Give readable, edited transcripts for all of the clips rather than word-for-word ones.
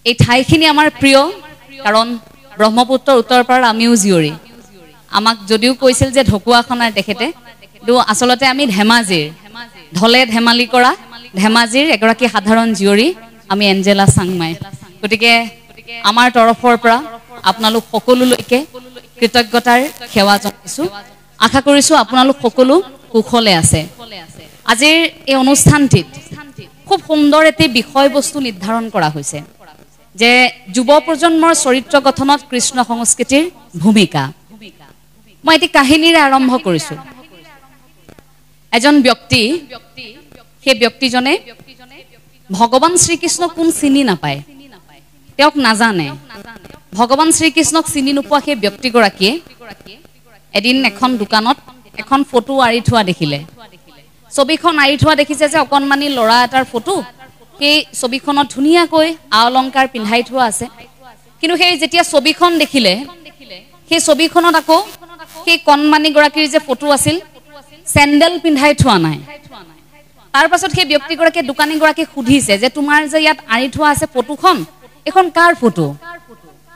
এই ঠাইখিনি আমাৰ প্ৰিয় কাৰণ ব্ৰহ্মপুত্ৰৰ উত্তৰ পাৰৰ আমিও জীয়ৰী আমাক যদিও কৈছিল যে ঢকুৱাখনাৰ তেখেতে কিন্তু আচলতে আমি ধেমাজিৰ ঢলে ধেমালি কৰা ধেমাজিৰ এগৰাকী সাধাৰণ জীয়ৰী আমি এঞ্জেলা চাংমাই গতিকে আমাৰ তৰফৰ পৰা আপোনালোক সকলোলৈকে কৃতজ্ঞতাৰ সেৱা জনাইছো আশা কৰিছো আপোনালোক সকলো কুশলে আছে আজিৰ এই অনুষ্ঠানটিত খুব সুন্দৰ এটি বিষয়বস্তু নিৰ্ধাৰণ কৰা হৈছে যে যুৱ প্ৰজন্মৰ চৰিত্ৰ গঠনত কৃষ্ণ সংস্কৃতিৰ ভূমিকা মই এটি কাহিনীৰে আৰম্ভ কৰিছো এজন ব্যক্তি সেই ব্যক্তিজনে ভগৱান শ্ৰীকৃষ্ণ কোন চিনি নাপায় তেওঁক নাজানে ভগৱান শ্ৰীকৃষ্ণক চিনি নোপোৱা সেই ব্যক্তিগৰাকীয়ে এদিন এখন দোকানত এখন ফটো আৰি থোৱা দেখিলে ছবিখন আৰি থোৱা দেখিছে যে অকণমানি ল'ৰা এটাৰ ফটো সেই ছবিখনত ধুনীয়াকৈ অলংকাৰ পিন্ধাই থোৱা আছে কিন্তু সেই যেতিয়া ছবিখন দেখিলে সেই ছবিখনত আকৌ সেই কণমানি গৰাকীৰ যে ফটো আছিল চেণ্ডেল পিন্ধাই থোৱা নাই তাৰ পাছত সেই ব্যক্তিগৰাকীয়ে দোকানীগৰাকীক সুধিছে যে তোমাৰ যে ইয়াত আৰি থোৱা আছে ফটোখন এখন কাৰ ফটো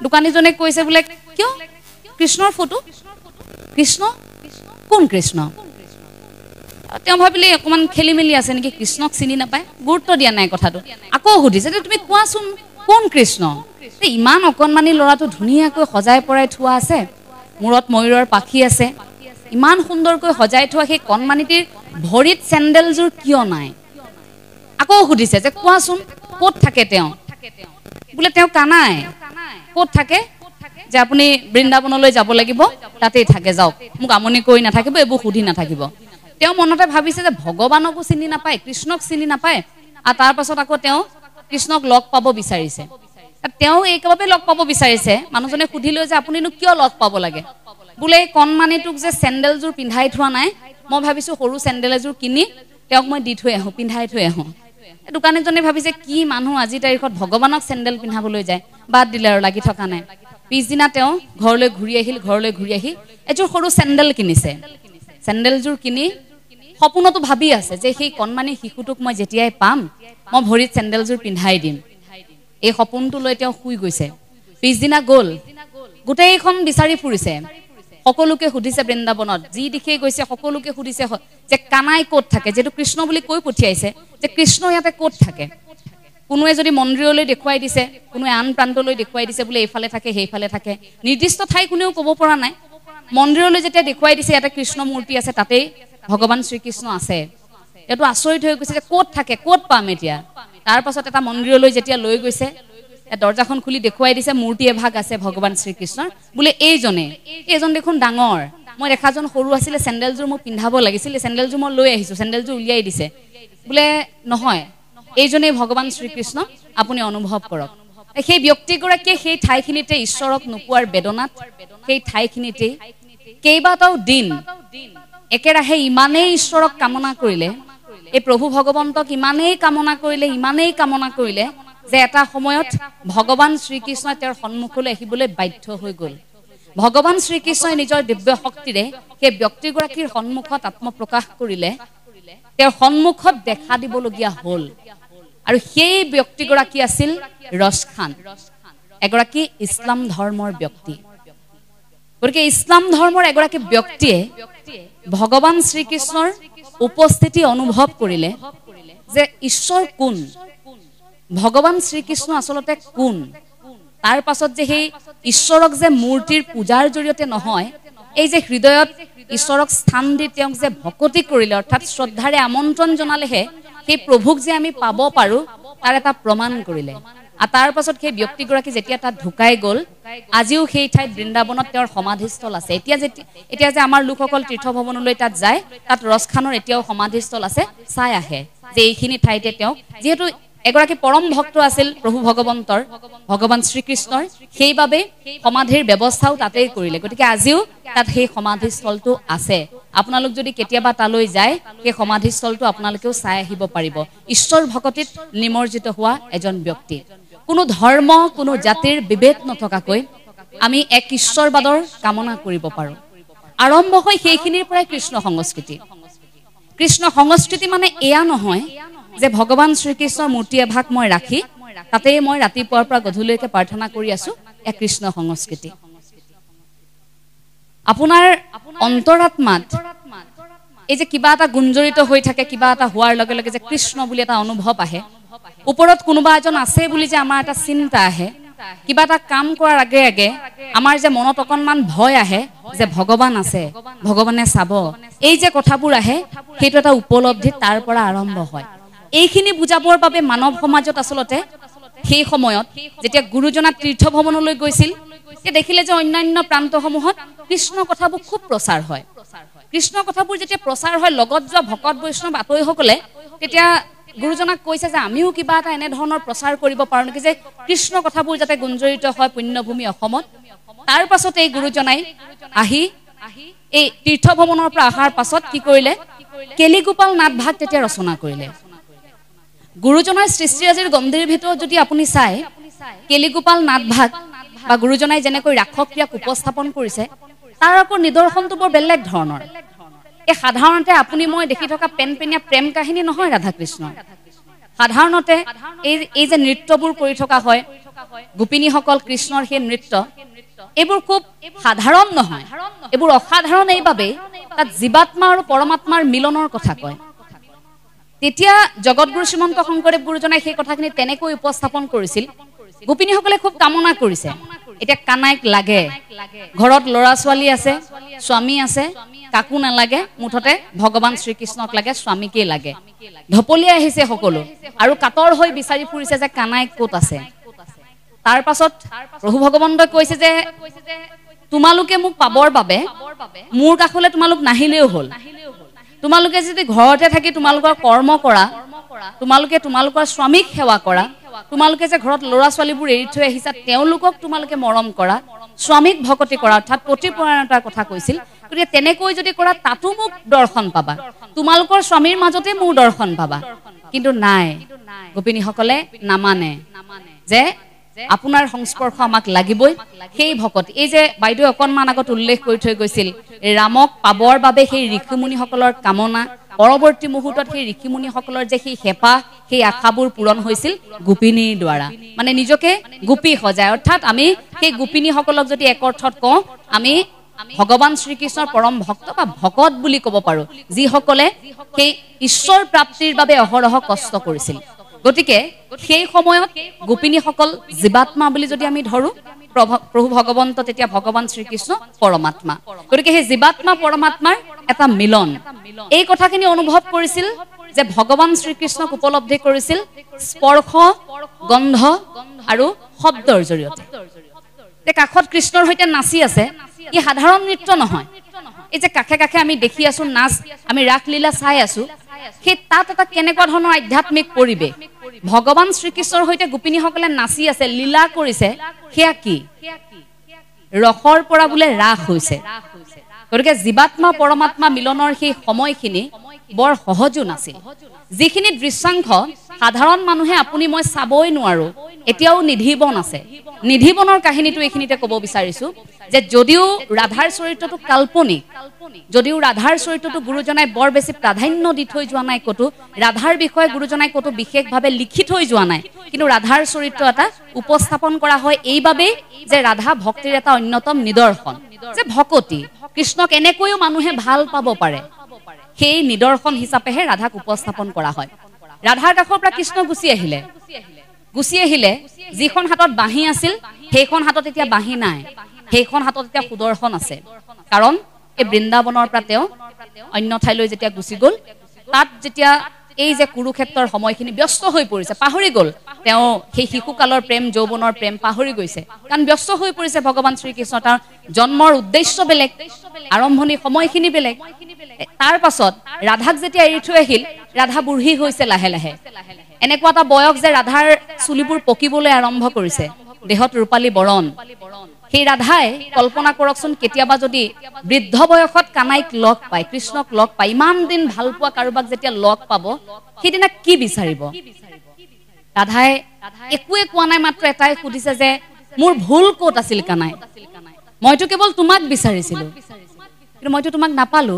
দোকানীজনে কৈছে বোলে কিয় কৃষ্ণৰ ফটো কৃষ্ণ কোন কৃষ্ণ তেওঁ ভাবিলে অকমান খেলি মেলি আছে নেকি কৃষ্ণক চিনি নাপায় গুৰুত্ব দিয়া নাই কথাটো আকৌ সুধিছে যে তুমি কোৱাচোন কোন কৃষ্ণ ইমান অকণমানি ল'ৰাটো ধুনীয়াকৈ সজাই পৰাই থোৱা আছে মূৰত ময়ূৰৰ পাখি আছে ইমান সুন্দৰকৈ সজাই থোৱা সেই কণমানিটিৰ ভৰিত চেণ্ডেলযোৰ কিয় নাই আকৌ সুধিছে যে কোৱাচোন ক'ত থাকে তেওঁ বোলে তেওঁ কানাই ক'ত থাকে যে আপুনি বৃন্দাবনলৈ যাব লাগিব তাতেই থাকে যাওক মোক আমনি কৰি নাথাকিব এইবোৰ সুধি নাথাকিব তেওঁ মনতে ভাবিছে যে ভগৱানকো চিনি নাপায় কৃষ্ণক চিনি নাপায় আৰু তাৰ পাছত আকৌ তেওঁ কৃষ্ণক লগ পাব বিচাৰিছে তেওঁ এইভাবে লগ পাব বিচাৰিছে মানুহজনে সুধিলে যে আপুনিনো কিয় লগ পাব লাগে বোলে কণমানিটোক যে চেণ্ডেলযোৰ পিন্ধাই থোৱা নাই মই ভাবিছো সৰু চেণ্ডেল এযোৰ কিনি তেওঁক মই দি থৈ আহো পিন্ধাই থৈ আহো দোকানীজনে ভাবিছে কি মানুহ আজি তাৰিখত ভগৱানক চেণ্ডেল পিন্ধাবলৈ যায় বাদ দিলে আৰু লাগি থকা নাই পিছদিনা তেওঁ ঘৰলৈ ঘূৰি আহি এযোৰ সৰু চেণ্ডেল কিনিছে চেণ্ডেলযোৰ কিনি সপোনতো ভাবি আছে যে সেই কণমানি শিশুটোক মই যেতিয়াই পাম মই ভৰিত চেণ্ডেলযোৰ পিন্ধাই দিম এই সপোনটো লৈ তেওঁ শুই গৈছে পিছদিনা গ'ল গোটেইখন বিচাৰি ফুৰিছে সকলোকে সুধিছে বৃন্দাবনত যি দিশে গৈছে সকলোকে সুধিছে যে কানাই ক'ত থাকে যেটো কৃষ্ণ বুলি কৈ পঠিয়াইছে যে কৃষ্ণ ইয়াতে ক'ত থাকে কোনোৱে যদি মন্দিৰলৈ দেখুৱাই দিছে কোনোৱে আন প্ৰান্তলৈ দেখুৱাই দিছে বোলে এইফালে থাকে সেইফালে থাকে নিৰ্দিষ্ট ঠাই কোনেও ক'ব পৰা নাই মন্দিৰলৈ যেতিয়া দেখুৱাই দিছে ইয়াতে কৃষ্ণ মূৰ্তি আছে তাতেই ভগৱান শ্ৰীকৃষ্ণ আছে এটো আচৰিত হৈ গৈছে যে ক'ত থাকে ক'ত পাম এতিয়া তাৰ পাছত এটা মন্দিৰলৈ যেতিয়া লৈ গৈছে দৰ্জাখন খুলি দেখুৱাই দিছে মূৰ্তি এভাগ আছে ভগৱান শ্ৰীকৃষ্ণৰ বোলে এইজন দেখোন ডাঙৰ মই দেখাজন সৰু আছিলে চেণ্ডেলযোৰ মোক পিন্ধাব লাগিছিল চেণ্ডেলযোৰ মই লৈ আহিছো চেণ্ডেলযোৰ উলিয়াই দিছে বোলে নহয় এইজনেই ভগৱান শ্ৰীকৃষ্ণ আপুনি অনুভৱ কৰক সেই ব্যক্তিগৰাকীয়ে সেই ঠাইখিনিতে ঈশ্বৰক নোপোৱাৰ বেদনাত সেই ঠাইখিনিতে কেইবাটাও দিন একেৰাহে ইমানেই ঈশ্বৰক কামনা কৰিলে এই প্ৰভু ভগৱন্তক ইমানেই কামনা কৰিলে যে এটা সময়ত ভগৱান শ্ৰীকৃষ্ণই তেওঁৰ সন্মুখলৈ আহিবলৈ বাধ্য হৈ গ'ল ভগৱান শ্ৰীকৃষ্ণই নিজৰ দিব্য শক্তিৰে সেই ব্যক্তিগৰাকীৰ সন্মুখত আত্মপ্ৰকাশ কৰিলে তেওঁৰ সন্মুখত দেখা দিবলগীয়া হ'ল আৰু সেই ব্যক্তিগৰাকী আছিল ৰছখান এগৰাকী ইছলাম ধৰ্মৰ ব্যক্তি গতিকে ইছলাম ধৰ্মৰ এগৰাকী ব্যক্তিয়ে ভগৱান শ্ৰীকৃষ্ণৰ উপস্থিতি অনুভৱ কৰিলে যে ঈশ্বৰ কোন ভগৱান শ্ৰীকৃষ্ণ আচলতে কোন তাৰ পাছত যে সেই ঈশ্বৰক যে মূৰ্তিৰ পূজাৰ জৰিয়তে নহয় এই যে হৃদয়ত ঈশ্বৰক স্থান দি তেওঁক যে ভক্তি কৰিলে অৰ্থাৎ শ্ৰদ্ধাৰে আমন্ত্ৰণ জনালেহে সেই প্ৰভুক যে আমি পাব পাৰো তাৰ এটা প্ৰমাণ কৰিলে আৰু তাৰ পাছত সেই ব্যক্তিগৰাকী যেতিয়া তাত ঢুকাই গ'ল আজিও সেই ঠাইত বৃন্দাবনত তেওঁৰ সমাধিস্থল আছে এতিয়া যে আমাৰ লোকসকল তীৰ্থভ্ৰমণলৈ তাত যায় তাত ৰছখানৰ এতিয়াও সমাধিস্থল আছে চাই আহে যে এইখিনি ঠাইতে তেওঁক যিহেতু এগৰাকী পৰম ভক্ত আছিল প্ৰভু ভগৱন্তৰ ভগৱান শ্ৰীকৃষ্ণৰ সেইবাবে সমাধিৰ ব্যৱস্থাও তাতেই কৰিলে গতিকে আজিও তাত সেই সমাধিস্থলটো আছে আপোনালোক যদি কেতিয়াবা তালৈ যায় সেই সমাধিস্থলটো আপোনালোকেও চাই আহিব পাৰিব ঈশ্বৰ ভক্তিত নিমজ্জিত হোৱা এজন ব্যক্তি কোনো ধৰ্ম কোনো জাতিৰ বিভেদ নথকাকৈ আমি এক ঈশ্বৰবাদৰ কামনা কৰিব পাৰো আৰম্ভ হয় সেইখিনিৰ পৰাই কৃষ্ণ সংস্কৃতি মানে এয়া নহয় যে ভগৱান শ্ৰীকৃষ্ণৰ মূৰ্তি এভাগ মই ৰাখি তাতেই মই ৰাতিপুৱাৰ পৰা গধূলিলৈকে প্ৰাৰ্থনা কৰি আছো এক কৃষ্ণ সংস্কৃতি আপোনাৰ অন্তৰাত্মাত এই যে কিবা এটা গুঞ্জৰিত হৈ থাকে কিবা এটা হোৱাৰ লগে লগে যে কৃষ্ণ বুলি এটা অনুভৱ আহে ওপৰত কোনোবা এজন আছে বুলি যে আমাৰ এটা চিন্তা আহে কিবা এটা কাম কৰাৰ আগে আগে আমাৰ যে মনত অকনমান ভয় আহে যে ভগৱান আছে ভগৱানে চাব এই যে কথাবোৰ আহে সেইটো এটা উপলব্ধি তাৰ পৰা আৰম্ভ হয় এইখিনি বুজাবৰ বাবে মানৱ সমাজত আসলতে সেই সময়ত যেতিয়া গুৰুজনা তীৰ্থ ভ্ৰমণলৈ গৈছিল তে দেখিলে যে অন্যান্য প্ৰান্তসমূহত কৃষ্ণ কথাবোৰ খুব প্ৰচাৰ হয় কৃষ্ণ কথাবোৰ যেতিয়া প্ৰচাৰ হয় লগত যোৱা ভকত বৈষ্ণৱ আতৈসকলে তেতিয়া গুৰুজনাক কৈছে যে আমিও কিবা এটা এনে ধৰণৰ প্ৰচাৰ কৰিব পাৰো নেকি যে কৃষ্ণ কথাবোৰ যাতে গুঞ্জৰিত হয় পুণ্যভূমি অসমত তাৰ পাছত এই গুৰুজনাই আহি এই তীৰ্থ ভ্ৰমণৰ পৰা অহাৰ পাছত কি কৰিলে কেলিগোপাল নাট ভাগ তেতিয়া ৰচনা কৰিলে গুৰুজনাৰ সৃষ্টিৰাজিৰ গন্ধিৰ ভিতৰত যদি আপুনি চাই কেলিগোপাল নাট ভাগ বা গুৰুজনাই যেনেকৈ ৰাক্ষস ক্ৰিয়াক উপস্থাপন কৰিছে তাৰ আকৌ নিদৰ্শনটো বৰ বেলেগ ধৰণৰ এই সাধাৰণতে আপুনি মই দেখি থকা পেনপেনীয়া প্ৰেম কাহিনী নহয় ৰাধা কৃষ্ণ সাধাৰণতে এই যে নৃত্যবোৰ কৰি থকা হয় গোপিনীসকল কৃষ্ণৰ সেই নৃত্য এইবোৰ খুব সাধাৰণ নহয় এইবোৰ অসাধাৰণ এইবাবে তাত জীৱাত্মা আৰু পৰমাত্মাৰ মিলনৰ কথা কয় তেতিয়া জগতগুৰু শ্ৰীমন্ত শংকৰদেৱ গুৰুজনাই সেই কথাখিনি তেনেকৈ উপস্থাপন কৰিছিল গোপিনীসকলে খুব কামনা কৰিছে এতিয়া কানাইক লাগে ঘৰত ল'ৰা ছোৱালী আছে স্বামী আছে কাকো নালাগে মুঠতে ভগৱান শ্ৰীকৃষ্ণক লাগে স্বামীকেই লাগে ঢপলিয়াই আহিছে সকলো আৰু কাতৰ হৈ বিচাৰি ফুৰিছে যে কানাইক ক'ত আছে তাৰ পাছত প্ৰভু ভগৱন্তই কৈছে যে তোমালোকে মোক পাবৰ বাবে মোৰ কাষলৈ তোমালোক নাহিলেও হ'ল তোমালোকে যদি ঘৰতে থাকি তোমালোকৰ কৰ্ম কৰা তোমালোকে তোমালোকৰ স্বামীক সেৱা কৰা তোমালোকে যে ঘৰত ল'ৰা ছোৱালীবোৰ এৰি থৈ আহিছা তেওঁলোকক তোমালোকে মৰম কৰা স্বামীক ভকতি কৰা অৰ্থাৎ প্ৰতিপৰায়ণতাৰ কথা কৈছিল গতিকে তেনেকৈ যদি কৰা তাতো মোক দৰ্শন পাবা তোমালোকৰ স্বামীৰ মাজতে মোৰ দৰ্শন পাবা কিন্তু নাই গোপিনীসকলে নামানে যে আপোনাৰ সংস্পৰ্শ আমাক লাগিবই সেই ভকতি এই যে বাইদেউ অকনমান আগত উল্লেখ কৰি থৈ গৈছিল ৰামক পাবৰ বাবে সেই ঋষিমুনিসকলৰ কামনা পৰৱৰ্তী মুহূৰ্তত সেই ঋষিমুনিসকলৰ যে সেই হেঁপাহ সেই আশাবোৰ পূৰণ হৈছিল গোপিনীৰ দ্বাৰা মানে নিজকে গোপী সজায় অৰ্থাৎ আমি সেই গোপিনীসকলক যদি এক অৰ্থত কওঁ আমি ভগৱান শ্ৰীকৃষ্ণৰ পৰম ভক্ত বা ভকত বুলি ক'ব পাৰো যিসকলে সেই ঈশ্বৰ প্ৰাপ্তিৰ বাবে অহৰহ কষ্ট কৰিছিল গতিকে সেই সময়ত গোপিনীসকল জীৱাত্মা বুলি যদি আমি ধৰো প্ৰভু ভগৱন্ত তেতিয়া ভগৱান শ্ৰীকৃষ্ণ পৰমাত্মা গতিকে সেই জীৱাত্মা পৰমাত্মাৰ এটা মিলন এই কথাখিনি অনুভৱ কৰিছিল যে ভগৱান শ্ৰীকৃষ্ণক উপলব্ধি কৰিছিল স্পৰ্শ গন্ধ আৰু শব্দৰ জৰিয়তে কাষত কৃষ্ণৰ সৈতে নাচি আছে ই সাধাৰণ নৃত্য নহয় এই যে কাষে কাষে আমি দেখি আছো নাচ আমি ৰাসলীলা চাই আছো সেই তাত এটা কেনেকুৱা ধৰণৰ আধ্যাত্মিক পৰিৱেশ ভগৱান শ্ৰীকৃষ্ণৰ সৈতে গোপিনীসকলে নাচি আছে লীলা কৰিছে সেয়া কি ৰসৰ পৰা বোলে ৰাস হৈছে গতিকে জীৱাত্মা পৰমাত্মা মিলনৰ সেই সময়খিনি বৰ সহজো নাছিল যিখিনি দৃশ্যাংশ সাধাৰণ মানুহে আপুনি মই চাবই নোৱাৰো এতিয়াও নিধিবন আছে নিধিবনৰ কাহিনীটো এইখিনিতে ক'ব বিচাৰিছো যে যদিও ৰাধাৰ চৰিত্ৰটো কাল্পনিক যদিও ৰাধাৰ চৰিত্ৰটো গুৰুজনাই বৰ বেছি প্ৰাধান্য দি থৈ যোৱা নাই কতো ৰাধাৰ বিষয়ে গুৰুজনাই কতো বিশেষভাৱে লিখি থৈ যোৱা নাই কিন্তু ৰাধাৰ চৰিত্ৰ এটা উপস্থাপন কৰা হয় এইবাবেই যে ৰাধা ভক্তিৰ এটা অন্যতম নিদৰ্শন যে ভকতি কৃষ্ণক এনেকৈও মানুহে ভাল পাব পাৰে সেই নিদৰ্শন হিচাপেহে ৰাধাক উপস্থাপন কৰা হয় ৰাধাৰ কাষৰ পৰা কৃষ্ণ গুচি আহিলে যিখন হাতত বাঁহী আছিল সেইখন হাতত এতিয়া বাঁহী নাই সেইখন হাতত এতিয়া সুদৰ্শন আছে কাৰণ এই বৃন্দাবনৰ পৰা তেওঁ অন্য ঠাইলৈ যেতিয়া গুচি গ'ল তাত যেতিয়া এই যে কুৰুক্ষেত্ৰৰ সময়খিনি ব্যস্ত হৈ পৰিছে পাহৰি গ'ল তেওঁ সেই শিশুকালৰ প্ৰেম যৌৱনৰ প্ৰেম পাহৰি গৈছে কাৰণ ব্যস্ত হৈ পৰিছে ভগৱান শ্ৰীকৃষ্ণ তাৰ জন্মৰ উদ্দেশ্য বেলেগ আৰম্ভণি সময়খিনি বেলেগ তাৰ পাছত ৰাধাক যেতিয়া এৰি থৈ আহিল ৰাধা বুঢ়ী হৈছে লাহে লাহে এনেকুৱা এটা বয়স যে ৰাধাৰ চুলিবোৰ পকিবলৈ আৰম্ভ কৰিছে দেহত ৰূপালী বৰণ সেই ৰাধাই কল্পনা কৰকচোন কেতিয়াবা যদি বৃদ্ধ বয়সত কানাইক লগ পায় কৃষ্ণক লগ পায় ইমান দিন ভাল পোৱা কাৰোবাক যেতিয়া লগ পাব সেইদিনা কি বিচাৰিব ৰাধাই একোৱে কোৱা নাই মাত্ৰ এটাই সুধিছে যে মোৰ ভুল ক'ত আছিল কানাই মইতো কেৱল তোমাক বিচাৰিছিলো কিন্তু মইতো তোমাক নাপালো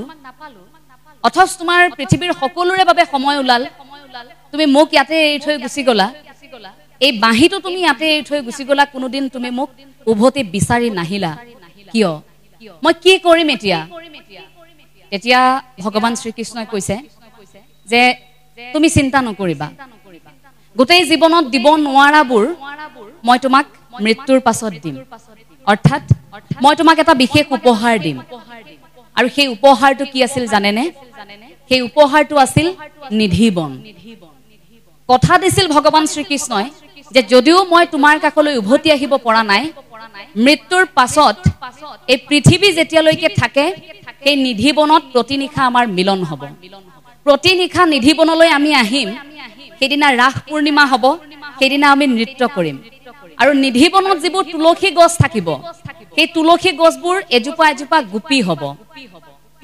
অথচ তোমাৰ পৃথিৱীৰ সকলোৰে বাবে সময় ওলাল তুমি মোক ইয়াতে এৰি থৈ গুচি গ'লা এই বাঁহীটো তুমি ইয়াতে এৰি থৈ গুচি গ'লা, কোনোদিন তুমি মোক উভতি বিচাৰি নাহিলা কিয়? মই কি কৰিম এতিয়া? তেতিয়া ভগৱান শ্ৰীকৃষ্ণই কৈছে যে তুমি চিন্তা নকৰিবা, গোটেই জীৱনত দিব নোৱাৰাবোৰ মই তোমাক মৃত্যুৰ পাছত দিম। অৰ্থাৎ মই তোমাক এটা বিশেষ উপহাৰ দিম। আৰু সেই উপহাৰটো কি আছিল জানেনে? সেই উপহাৰটো আছিল নিধিবন। কথা দিছিল ভগৱান শ্ৰীকৃষ্ণই যে যদিও মই তোমাৰ কাষলৈ উভতি আহিব পৰা নাই, মৃত্যুৰ পাছত এই পৃথিৱী যেতিয়ালৈকে থাকে সেই নিধিবনত প্ৰতিনিশা আমাৰ মিলন হ'ব। প্ৰতিনিশা নিধিবনলৈ আমি আহিম, সেইদিনা ৰাস পূৰ্ণিমা হ'ব, সেইদিনা আমি নৃত্য কৰিম। আৰু নিধিবনত যিবোৰ তুলসী গছ থাকিব, সেই তুলসী গছবোৰ এজোপা এজোপা গোপী হ'ব।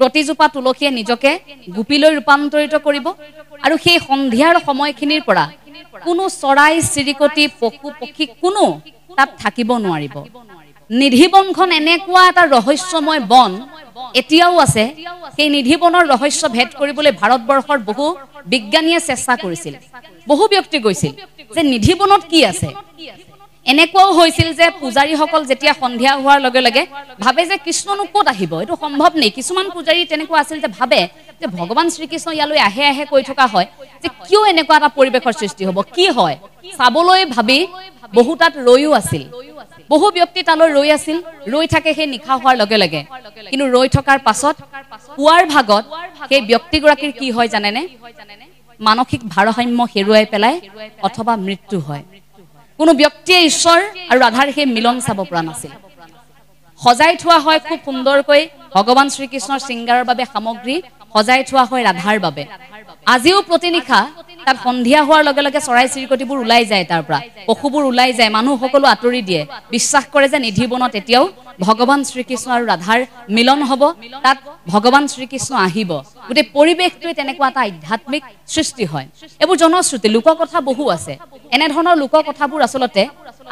প্ৰতিজোপা তুলসীয়ে নিজকে গোপীলৈ ৰূপান্তৰিত কৰিব। আৰু সেই সন্ধিয়াৰ সময়খিনিৰ পৰা কোনো চৰাই চিৰিকটি পশু পক্ষী কোনো তাত থাকিব নোৱাৰিব। নিধিবনখন এনেকুৱা এটা ৰহস্যময় বন এতিয়াও আছে। সেই নিধিবনৰ ৰহস্য ভেদ কৰিবলৈ ভাৰতবৰ্ষৰ বহু বিজ্ঞানীয়ে চেষ্টা কৰিছিল। বহু ব্যক্তি গৈছিল যে নিধিবনত কি আছে। এনেকুৱাও হৈছিল যে পূজাৰীসকল যেতিয়া সন্ধিয়া হোৱাৰ লগে লগে ভাবে যে কৃষ্ণনো ক'ত আহিব, এইটো সম্ভৱ নেই। কিছুমান পূজাৰী তেনেকুৱা আছিল যে ভাবে যে ভগৱান শ্ৰীকৃষ্ণ ইয়ালৈ আহে আহে কৈ থকা হয়, যে কিয় এনেকুৱা এটা পৰিৱেশৰ সৃষ্টি হ'ব, কি হয় চাবলৈ ভাবি বহু তাত ৰৈও আছিল। বহু ব্যক্তি তালৈ ৰৈ আছিল, ৰৈ থাকে সেই নিশা হোৱাৰ লগে লগে। কিন্তু ৰৈ থকাৰ পাছত পুৱাৰ ভাগত সেই ব্যক্তিগৰাকীৰ কি হয় জানেনে? মানসিক ভাৰসাম্য হেৰুৱাই পেলাই অথবা মৃত্যু হয়। কোনো ব্যক্তিয়ে ঈশ্বৰ আৰু ৰাধাৰ সেই মিলন চাব পৰা নাছিল। সজাই থোৱা হয় খুব সুন্দৰকৈ ভগৱান শ্ৰীকৃষ্ণৰ শৃংগাৰৰ বাবে সামগ্ৰী সজাই থোৱা হয় ৰাধাৰ বাবে। আজিও প্ৰতিনিশা তাত সন্ধিয়া হোৱাৰ লগে লগে চৰাই চিৰিকটিবোৰ ওলাই যায়, তাৰ পৰা পশুবোৰ ওলাই যায়, মানুহ সকলো আঁতৰি দিয়ে। বিশ্বাস কৰে যে নিধিবনত এতিয়াও ভগৱান শ্ৰীকৃষ্ণ আৰু ৰাধাৰ মিলন হ'ব, তাত ভগৱান শ্ৰীকৃষ্ণ আহিব। গোটেই পৰিৱেশটোৱে তেনেকুৱা এটা আধ্যাত্মিক সৃষ্টি হয়। এইবোৰ জনশ্ৰুতি, লোককথা বহু আছে। এনেধৰণৰ লোককথাবোৰ আচলতে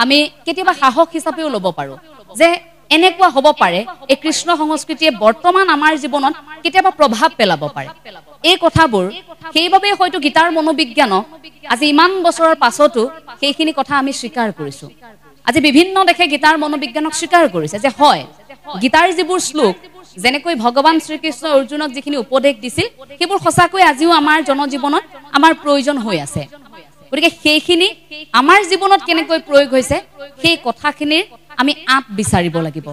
আমি কেতিয়াবা সাহস হিচাপেও ল'ব পাৰোঁ যে এনেকুৱা হ'ব পাৰে এই কৃষ্ণ সংস্কৃতিয়ে বৰ্তমান আমাৰ জীৱনত কেতিয়াবা প্ৰভাৱ পেলাব পাৰে। এই কথাবোৰ সেইবাবে হয়তো গীতাৰ মনোবিজ্ঞানক আজি ইমান বছৰৰ পাছতো সেইখিনি কথা আমি স্বীকাৰ কৰিছোঁ। আজি বিভিন্ন দেশে গীতাৰ মনোবিজ্ঞানক স্বীকাৰ কৰিছে যে হয়, গীতাৰ যিবোৰ শ্লোক যেনেকৈ ভগৱান শ্ৰীকৃষ্ণ অৰ্জুনক যিখিনি উপদেশ দিছিল সেইবোৰ সঁচাকৈ আজিও আমাৰ জনজীৱনত আমাৰ প্ৰয়োজন হৈ আছে। গতিকে সেইখিনি আমাৰ জীৱনত কেনেকৈ প্ৰয়োগ হৈছে সেই কথাখিনিৰ আমি আঁত বিচাৰিব লাগিব।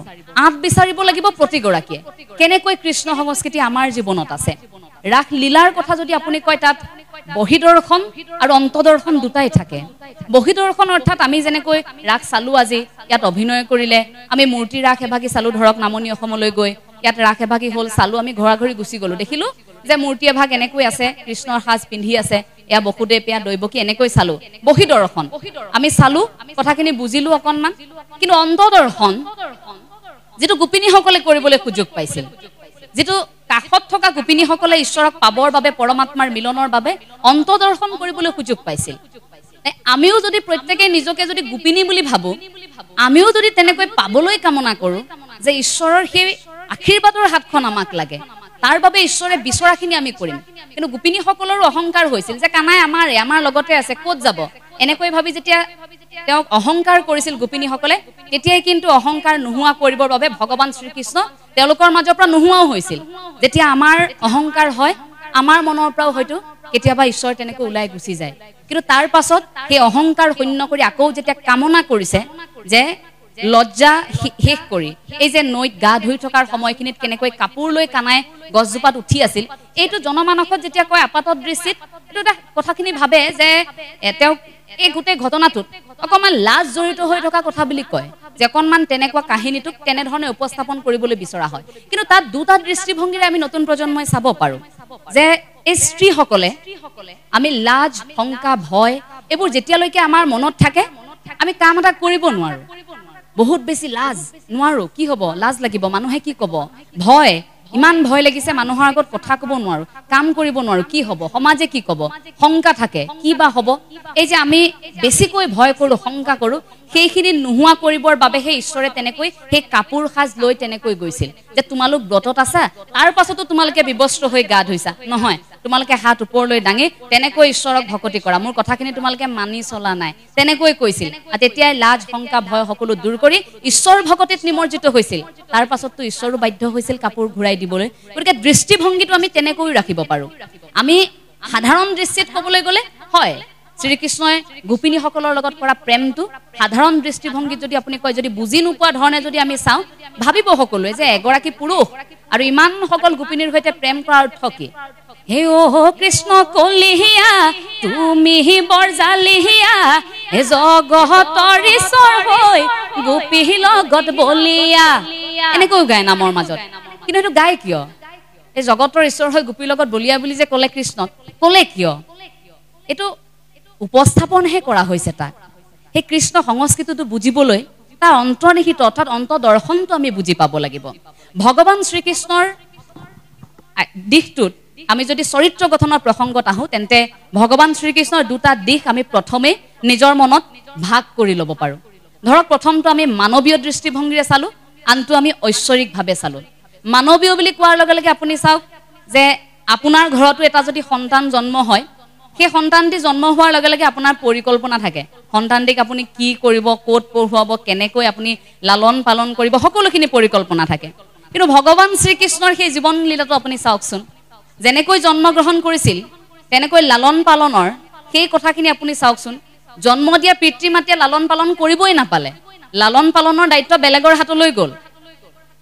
আঁত বিচাৰিব লাগিব প্ৰতিগৰাকীয়ে কেনেকৈ কৃষ্ণ সংস্কৃতি আমাৰ জীৱনত আছে। ৰাস লীলাৰ কথা যদি আপুনি কয়, তাত বহিদৰ্শন আৰু অন্তদৰ্শন দুটাই থাকে। বহিদৰ্শন অৰ্থাৎ আমি যেনেকৈ ৰাস চালো, আজি ইয়াত অভিনয় কৰিলে, আমি মূৰ্তি ৰাস এভাগি চালো, ধৰক নামনি অসমলৈ গৈ ইয়াত ৰাস এভাগি হ'ল, চালো, আমি ঘৰা ঘৰি গুচি গলো, দেখিলো যে মূৰ্তি এভাগ এনেকৈ আছে, কৃষ্ণৰ সাজ পিন্ধি আছে, এয়া বসুদেৱ এয়া দৈৱকী, এনেকৈ চালো। বহিদৰ্শন আমি চালো, কথাখিনি বুজিলো অকণমান। কিন্তু অন্তদৰ্শন যিটো গোপিনীসকলে কৰিবলৈ সুযোগ পাইছিল, যিটো কাষত থকা গোপিনীসকলে ঈশ্বৰক পাবৰ বাবে, পৰমাত্মাৰ মিলনৰ বাবে অন্তদৰ্শন কৰিবলৈ সুযোগ পাইছিল। আমিও যদি প্ৰত্যেকে নিজকে যদি গোপিনী বুলি ভাবো, আমিও যদি তেনেকৈ পাবলৈ কামনা কৰো যে ঈশ্বৰৰ সেই আশীৰ্বাদৰ হাতখন আমাক লাগে, তাৰ বাবে ঈশ্বৰে বিচৰাখিনি আমি কৰিম। কিন্তু গোপিনীসকলৰো অহংকাৰ হৈছিল যে কানাই আমাৰ লগতে আছে, ক'ত যাব, এনেকৈ ভাবি যেতিয়া তেওঁক অহংকাৰ কৰিছিল গোপিনীসকলে, তেতিয়াই কিন্তু অহংকাৰ নোহোৱা কৰিবৰ বাবে ভগৱান শ্ৰীকৃষ্ণ তেওঁলোকৰ মাজৰ পৰা নোহোৱাও হৈছিল। যেতিয়া আমাৰ অহংকাৰ হয়, আমাৰ মনৰ পৰাও হয়তো কেতিয়াবা ঈশ্বৰ তেনেকৈ ওলাই গুচি যায়। কিন্তু তাৰ পাছত সেই অহংকাৰ শূন্য কৰি আকৌ যেতিয়া কামনা কৰিছে যে লজ্জা শেষ কৰি, এই যে নৈত গা ধুই থকাৰ সময়খিনিত কেনেকৈ কাপোৰ লৈ কানাই গছজোপাত উঠি আছিল, এইটো জনমানসত যেতিয়া কয় আপাতত দৃষ্টিত এইটো এটা কথাখিনি ভাবে যে তেওঁক এই গোটেই ঘটনাটোত অকণমান লাজ জড়িত হৈ থকা কথা বুলি কয়, যে অকণমান তেনেকুৱা কাহিনীটোক তেনেধৰণে উপস্থাপন কৰিবলৈ বিচৰা হয়। কিন্তু তাত দুটা দৃষ্টিভংগীৰে আমি নতুন প্ৰজন্মই চাব পাৰোঁ যে এই স্ত্ৰীসকলে আমি লাজ, শংকা, ভয় এইবোৰ যেতিয়ালৈকে আমাৰ মনত থাকে আমি কাম এটা কৰিব নোৱাৰোঁ। বহুত বেছি লাজ, নোৱাৰোঁ, কি হ'ব, লাজ লাগিব, মানুহে কি ক'ব, ভয়, ইমান ভয় লাগিছে, মানুহৰ আগত কথা ক'ব নোৱাৰোঁ, কাম কৰিব নোৱাৰোঁ, কি হ'ব, সমাজে কি ক'ব, শংকা থাকে, কি বা হ'ব। এই যে আমি বেছিকৈ ভয় কৰোঁ, শংকা কৰোঁ, সেইখিনি নোহোৱা কৰিবৰ বাবেহে ঈশ্বৰে তেনেকৈ সেই কাপোৰ সাজ লৈ তেনেকৈ গৈছিল যে তোমালোক ব্ৰতত আছা, তাৰ পাছতো তোমালোকে বিবস্ত্ৰ হৈ গা ধুইছা, নহয়, তোমালোকে হাত ওপৰলৈ দাঙি তেনেকৈ ঈশ্বৰক ভকতি কৰা মোৰ কথাখিনি তোমালোকে মানি চলা নাই তেনেকৈ কৈছিল তেতিয়াই লাজ শংকা ভয় সকলো দূৰ কৰি ঈশ্বৰ ভকতিত নিমজ্জিত হৈছিল তাৰ পাছততো ঈশ্বৰো বাধ্য হৈছিল কাপোৰ ঘূৰাই দিবলৈ গতিকে দৃষ্টিভংগীটো আমি তেনেকৈ ৰাখিব পাৰো আমি সাধাৰণ দৃষ্টিত ক'বলৈ গ'লে হয় শ্ৰীকৃষ্ণই গোপিনীসকলৰ লগত কৰা প্ৰেমটো সাধাৰণ দৃষ্টিভংগীত যদি আপুনি কয় যদি বুজি নোপোৱা ধৰণে যদি আমি চাওঁ ভাবিব সকলোৱে যে এগৰাকী পুৰুষ আৰু ইমান সকল গোপিনীৰ সৈতে প্ৰেম কৰাৰ অৰ্থ কি হে অ কৃষ্ণ কলিহিয়া তুমি বৰজালিহিয়া হে জগতৰ ঈশ্বৰ হৈ গোপী লগত বলিয়া এনেকৈ গায় নামৰ মাজত কিন্তু এইটো গায় কিয় এই জগতৰ ঈশ্বৰ হৈ গোপীৰ লগত বলিয়া বুলি যে ক'লে কৃষ্ণক ক'লে কিয় এইটো উপস্থাপনহে কৰা হৈছে তাক সেই কৃষ্ণ সংস্কৃতিটো বুজিবলৈ তাৰ অন্তৰ্নিহিত অৰ্থাৎ অন্তৰ্দৰ্শনটো আমি বুজি পাব লাগিব ভগৱান শ্ৰীকৃষ্ণৰ দিশটোত আমি যদি চৰিত্ৰ গঠনৰ প্ৰসংগত আহোঁ তেন্তে ভগৱান শ্ৰীকৃষ্ণৰ দুটা দিশ আমি প্ৰথমে নিজৰ মনত ভাগ কৰি ল'ব পাৰোঁ ধৰক প্ৰথমটো আমি মানৱীয় দৃষ্টিভংগীৰে চালোঁ আনটো আমি ঐশ্বৰিকভাৱে চালোঁ মানৱীয় বুলি কোৱাৰ লগে লগে আপুনি চাওক যে আপোনাৰ ঘৰতো এটা যদি সন্তান জন্ম হয় সেই সন্তানটি জন্ম হোৱাৰ লগে লগে আপোনাৰ পৰিকল্পনা থাকে সন্তানটিক আপুনি কি কৰিব ক'ত পঢ়ুৱাব কেনেকৈ আপুনি লালন পালন কৰিব সকলোখিনি পৰিকল্পনা থাকে কিন্তু ভগৱান শ্ৰীকৃষ্ণৰ সেই জীৱন লীলাটো আপুনি চাওকচোন যেনেকৈ জন্মগ্ৰহণ কৰিছিল তেনেকৈ লালন পালনৰ সেই কথাখিনি আপুনি চাওকচোন জন্ম দিয়া পিতৃ মাতৃয়ে লালন পালন কৰিবই নাপালে লালন পালনৰ দায়িত্ব বেলেগৰ হাতলৈ গ'ল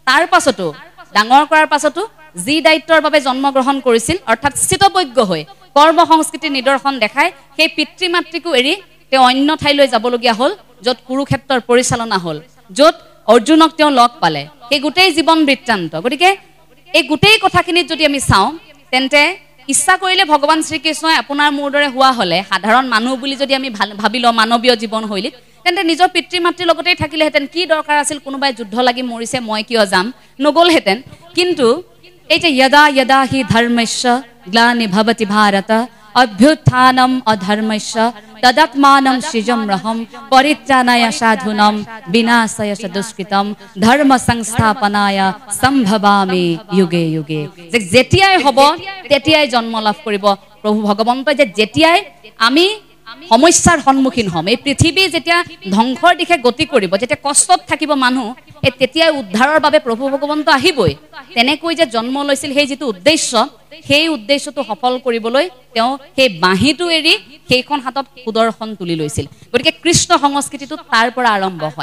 তাৰ পাছতো ডাঙৰ কৰাৰ পাছতো যি দায়িত্বৰ বাবে জন্মগ্ৰহণ কৰিছিল অৰ্থাৎ স্থিতপজ্ঞ হৈ কৰ্ম সংস্কৃতিৰ নিদৰ্শন দেখাই সেই পিতৃ মাতৃকো এৰি তেওঁ অন্য ঠাইলৈ যাবলগীয়া হ'ল য'ত কুৰুক্ষেত্ৰৰ পৰিচালনা হ'ল য'ত অৰ্জুনক তেওঁ লগ পালে সেই গোটেই জীৱন বৃত্তান্ত গতিকে এই গোটেই কথাখিনিত যদি আমি চাওঁ তেন্তে ইচ্ছা কৰিলে ভগৱান শ্ৰীকৃষ্ণই আপোনাৰ মোৰ দৰে হোৱা হ'লে সাধাৰণ মানুহ বুলি যদি আমি ভাবি লওঁ মানৱীয় জীৱনশৈলীত তেন্তে নিজৰ পিতৃ মাতৃৰ লগতেই থাকিলেহেঁতেন কি দৰকাৰ আছিল কোনোবাই যুদ্ধ লাগি মৰিছে মই কিয় যাম নগ'লহেঁতেন কিন্তু এই যে য়দা য়দা হি ধৰ্মস্য গ্লানি ভৱতি ভাৰত অভ্যুত্থানম অধৰ্মস্য তদাত্মানম সৃজম্ৰহম পৰিত্ৰাণায় সাধুনম বিনাশায় চ দুষ্কৃতম ধৰ্ম সংস্থাপনায় সম্ভৱামি যুগে যুগে যে যেতিয়াই হ'ব তেতিয়াই জন্ম লাভ কৰিব প্ৰভু ভগৱন্তই যে যেতিয়াই আমি সমস্যাৰ সন্মুখীন হ'ম এই পৃথিৱী যেতিয়া ধ্বংসৰ দিশে গতি কৰিব যেতিয়া কষ্টত থাকিব মানুহ এই তেতিয়াই উদ্ধাৰৰ বাবে প্ৰভু ভগৱন্ত আহিবই তেনেকৈ যে জন্ম লৈছিল সেই যিটো উদ্দেশ্য সেই উদ্দেশ্যটো সফল কৰিবলৈ তেওঁ সেই বাঁহীটো এৰি সেইখন হাতত সুদৰ্শন তুলি লৈছিল গতিকে কৃষ্ণ সংস্কৃতিটো তাৰ পৰা আৰম্ভ হয়